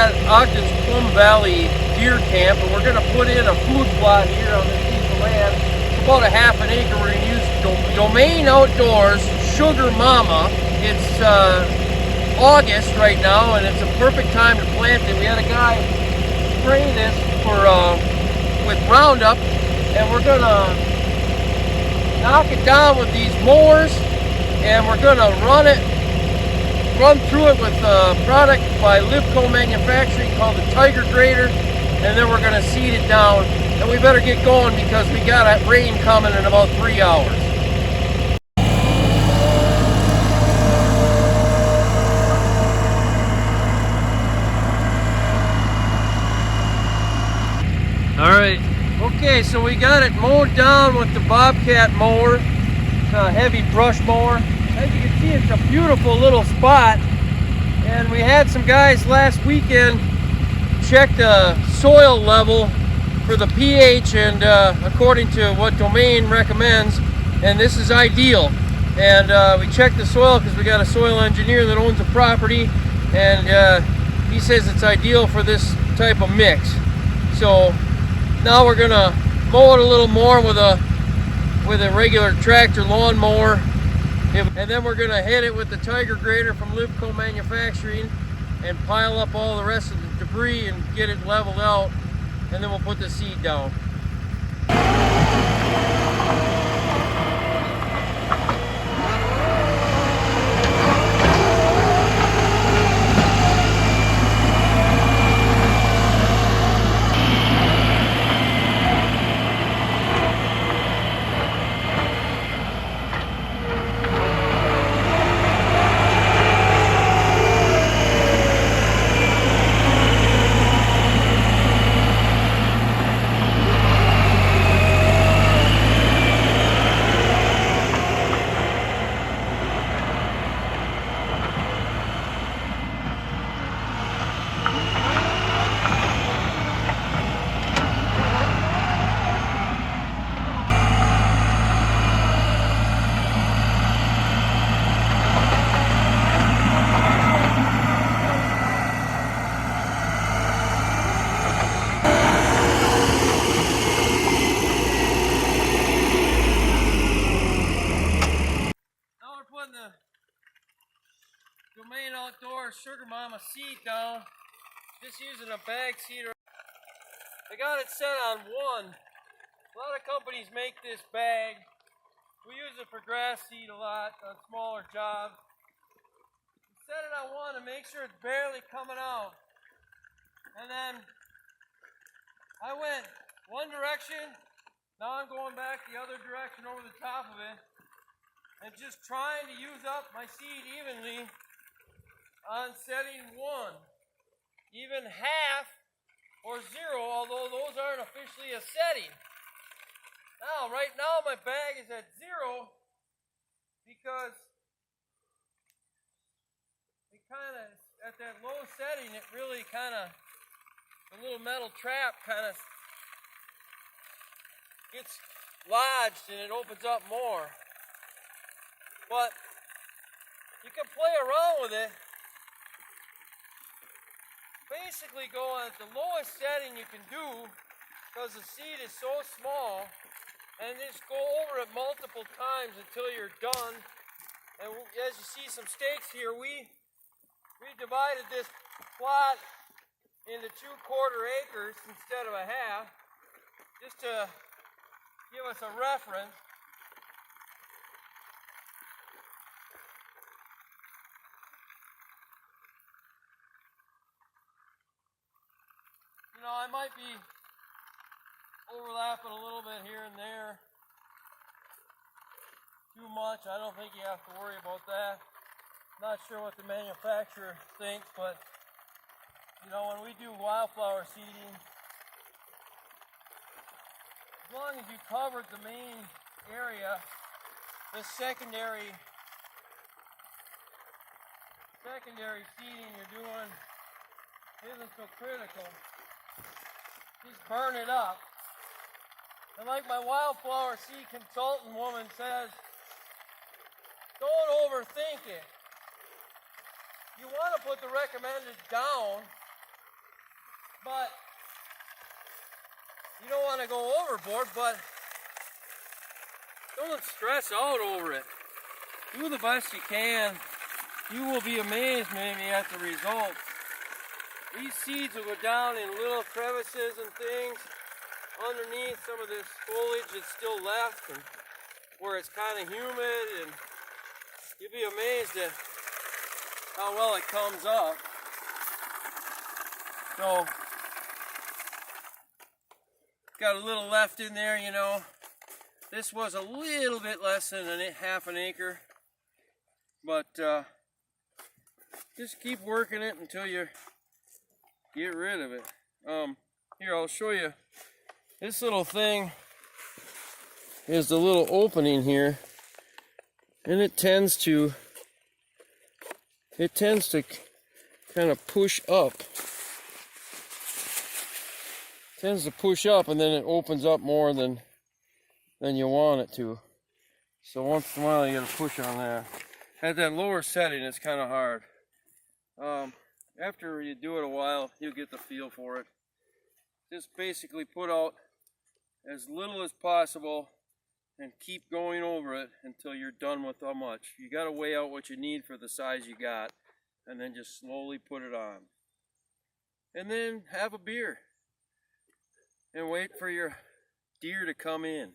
at Ogden's Plum Valley Deer Camp, and we're going to put in a food plot here on this piece of land. It's about a half an acre. We're going to use Domain Outdoors Sugar Mama. It's August right now, and it's a perfect time to plant it. We had a guy spray this with Roundup, and we're going to knock it down with these mowers, and we're going to run through it with a product by Livco Manufacturing called the Tiger Grader, and then we're going to seed it down. And we better get going because we got a rain coming in about 3 hours. Alright, okay, so we got it mowed down with the Bobcat mower. It's a heavy brush mower. As you can see, it's a beautiful little spot, and we had some guys last weekend check the soil level for the pH, and according to what Domain recommends, and this is ideal. And we checked the soil because we got a soil engineer that owns the property, and he says it's ideal for this type of mix. So now we're gonna mow it a little more with a regular tractor lawnmower. And then we're going to hit it with the Tiger Grader from Livco Manufacturing and pile up all the rest of the debris and get it leveled out, and then we'll put the seed down. The Domain Outdoors Sugar Mama seed down, just using a bag seeder. I got it set on 1. A lot of companies make this bag. We use it for grass seed a lot on smaller jobs. Set it on 1 and make sure it's barely coming out. And then I went one direction, now I'm going back the other direction over the top of it, and just trying to use up my seed evenly on setting 1. Even half or 0, although those aren't officially a setting. Now, right now my bag is at 0 because it kind of, at that low setting, it really kind of, the little metal trap kind of gets lodged and it opens up more. But you can play around with it. Basically go at the lowest setting you can do because the seed is so small, and just go over it multiple times until you're done. And as you see some stakes here, we divided this plot into 2/4 acres instead of a half, just to give us a reference. You know, I might be overlapping a little bit here and there. Too much, I don't think you have to worry about that. Not sure what the manufacturer thinks, but you know, when we do wildflower seeding, as long as you covered the main area, the secondary seeding you're doing isn't so critical. Just burn it up. And like my wildflower seed consultant woman says, don't overthink it. You want to put the recommended down, but you don't want to go overboard, but don't stress out over it. Do the best you can. You will be amazed maybe at the results. These seeds will go down in little crevices and things underneath some of this foliage that's still left, and where it's kind of humid, and you'll be amazed at how well it comes up. So, got a little left in there, you know. This was a little bit less than half an acre, but just keep working it until you get rid of it. Here, I'll show you. This little thing is the little opening here, and it tends to kind of push up. Tends to push up, and then it opens up more than you want it to. So once in a while you gotta push on that. At that lower setting, it's kind of hard. After you do it a while, you'll get the feel for it. Just basically put out as little as possible and keep going over it until you're done with how much. You gotta weigh out what you need for the size you got, and then just slowly put it on. And then have a beer and wait for your deer to come in.